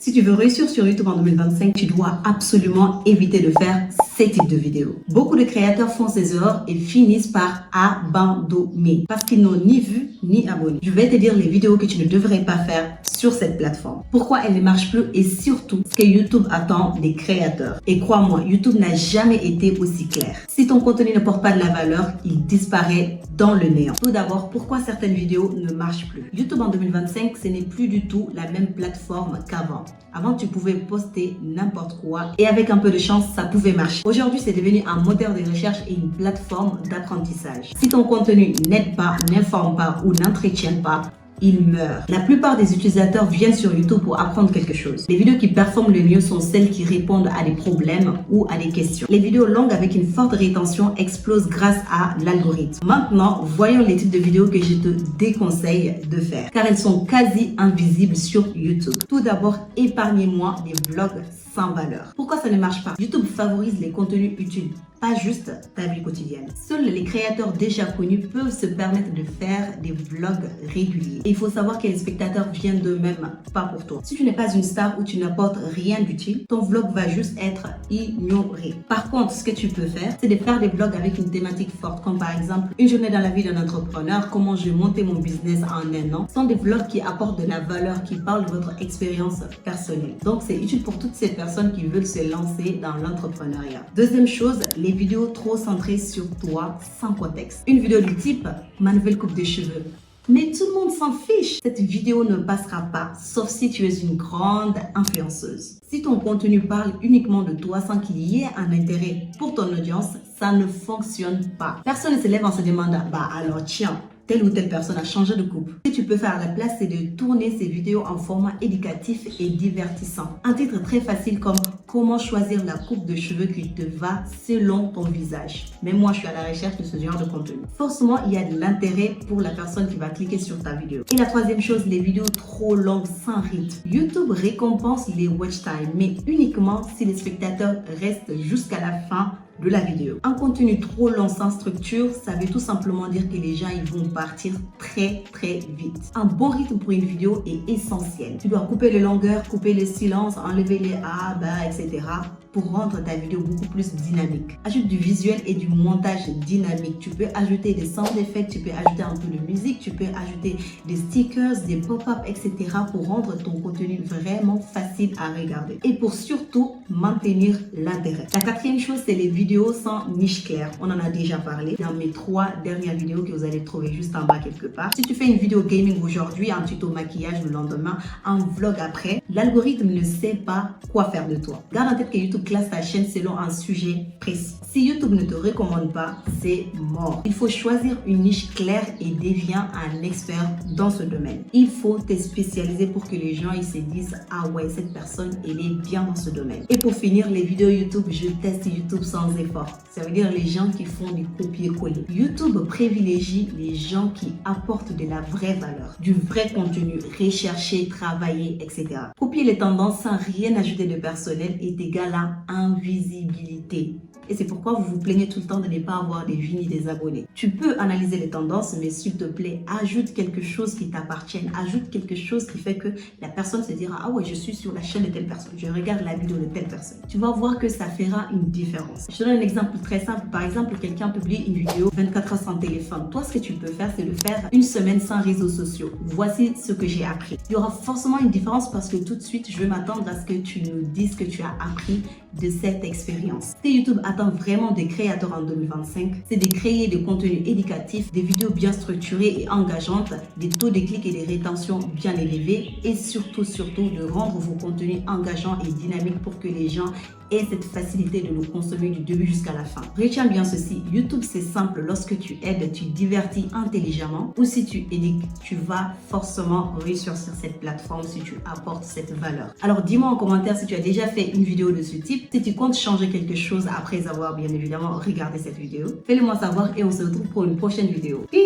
Si tu veux réussir sur YouTube en 2025, tu dois absolument éviter de faire ces types de vidéos. Beaucoup de créateurs font ces erreurs et finissent par abandonner parce qu'ils n'ont ni vu ni abonné. Je vais te dire les vidéos que tu ne devrais pas faire sur cette plateforme. Pourquoi elle ne marche plus et surtout ce que YouTube attend des créateurs. Et crois-moi, YouTube n'a jamais été aussi clair. Si ton contenu ne porte pas de la valeur, il disparaît dans le néant. Tout d'abord, pourquoi certaines vidéos ne marchent plus? YouTube en 2025, ce n'est plus du tout la même plateforme qu'avant. Avant, tu pouvais poster n'importe quoi et avec un peu de chance, ça pouvait marcher. Aujourd'hui, c'est devenu un moteur de recherche et une plateforme d'apprentissage. Si ton contenu n'aide pas, n'informe pas ou n'entretient pas, il meurt. La plupart des utilisateurs viennent sur YouTube pour apprendre quelque chose. Les vidéos qui performent le mieux sont celles qui répondent à des problèmes ou à des questions. Les vidéos longues avec une forte rétention explosent grâce à l'algorithme. Maintenant, voyons les types de vidéos que je te déconseille de faire, car elles sont quasi invisibles sur YouTube. Tout d'abord, épargnez-moi des vlogs sans valeur. Pourquoi ça ne marche pas? YouTube favorise les contenus utiles, pas juste ta vie quotidienne. Seuls les créateurs déjà connus peuvent se permettre de faire des vlogs réguliers. Et il faut savoir que les spectateurs viennent d'eux-mêmes, pas pour toi. Si tu n'es pas une star ou tu n'apportes rien d'utile, ton vlog va juste être ignoré. Par contre, ce que tu peux faire, c'est de faire des vlogs avec une thématique forte, comme par exemple une journée dans la vie d'un entrepreneur, comment j'ai monté mon business en un an. Ce sont des vlogs qui apportent de la valeur, qui parlent de votre expérience personnelle. Donc, c'est utile pour toutes ces personnes qui veulent se lancer dans l'entrepreneuriat. Deuxième chose, les vidéos trop centrées sur toi sans contexte. Une vidéo du type « Ma nouvelle coupe de cheveux ». Mais tout le monde s'en fiche. Cette vidéo ne passera pas, sauf si tu es une grande influenceuse. Si ton contenu parle uniquement de toi sans qu'il y ait un intérêt pour ton audience, ça ne fonctionne pas. Personne ne se lève en se demandant « Bah alors tiens, telle ou telle personne a changé de coupe ». Ce que tu peux faire à la place, c'est de tourner ces vidéos en format éducatif et divertissant. Un titre très facile comme « Comment choisir la coupe de cheveux qui te va selon ton visage ». Même moi, je suis à la recherche de ce genre de contenu. Forcément, il y a de l'intérêt pour la personne qui va cliquer sur ta vidéo. Et la troisième chose, les vidéos trop longues sans rythme. YouTube récompense les watch time, mais uniquement si les spectateurs restent jusqu'à la fin de la vidéo. Un contenu trop long sans structure, ça veut tout simplement dire que les gens ils vont partir très vite. Un bon rythme pour une vidéo est essentiel. Tu dois couper les longueurs, couper les silences, enlever les a, bah, etc. pour rendre ta vidéo beaucoup plus dynamique. Ajoute du visuel et du montage dynamique. Tu peux ajouter des sound effects, tu peux ajouter un peu de musique, tu peux ajouter des stickers, des pop-up, etc. pour rendre ton contenu vraiment facile à regarder. Et pour surtout maintenir l'intérêt. La quatrième chose, c'est les vidéos sans niche claire. On en a déjà parlé dans mes 3 dernières vidéos que vous allez trouver juste en bas quelque part. Si tu fais une vidéo gaming aujourd'hui, un tuto maquillage le lendemain, un vlog après, l'algorithme ne sait pas quoi faire de toi. Garde en tête que YouTube classe ta chaîne selon un sujet précis. Si YouTube ne te recommande pas, c'est mort. Il faut choisir une niche claire et deviens un expert dans ce domaine. Il faut te spécialiser pour que les gens ils se disent « Ah ouais, cette personne, elle est bien dans ce domaine ». Et pour finir, les vidéos YouTube, je teste YouTube sans effort. Ça veut dire les gens qui font du copier-coller. YouTube privilégie les gens qui apportent de la vraie valeur, du vrai contenu, recherché, travaillé, etc. Copier les tendances sans rien ajouter de personnel est égal à invisibilité. Et c'est pourquoi vous vous plaignez tout le temps de ne pas avoir des vues ni des abonnés. Tu peux analyser les tendances, mais s'il te plaît, ajoute quelque chose qui t'appartienne. Ajoute quelque chose qui fait que la personne se dira « Ah ouais, je suis sur la chaîne de telle personne. Je regarde la vidéo de telle personne. » Tu vas voir que ça fera une différence. Je te donne un exemple très simple. Par exemple, quelqu'un publie une vidéo 24 heures sans téléphone. Toi, ce que tu peux faire, c'est de faire une semaine sans réseaux sociaux. Voici ce que j'ai appris. Il y aura forcément une différence parce que tout de suite, je vais m'attendre à ce que tu nous dises ce que tu as appris de cette expérience. Ce que YouTube attend vraiment des créateurs en 2025, c'est de créer des contenus éducatifs, des vidéos bien structurées et engageantes, des taux de clics et des rétentions bien élevés et surtout de rendre vos contenus engageants et dynamiques pour que les gens aient cette facilité de le consommer du début jusqu'à la fin. Retiens bien ceci, YouTube c'est simple lorsque tu aides, tu divertis intelligemment ou si tu éduques, tu vas forcément réussir sur cette plateforme si tu apportes cette valeur. Alors dis-moi en commentaire si tu as déjà fait une vidéo de ce type, si tu comptes changer quelque chose après avoir bien évidemment regardé cette vidéo. Fais-le moi savoir et on se retrouve pour une prochaine vidéo. Peace!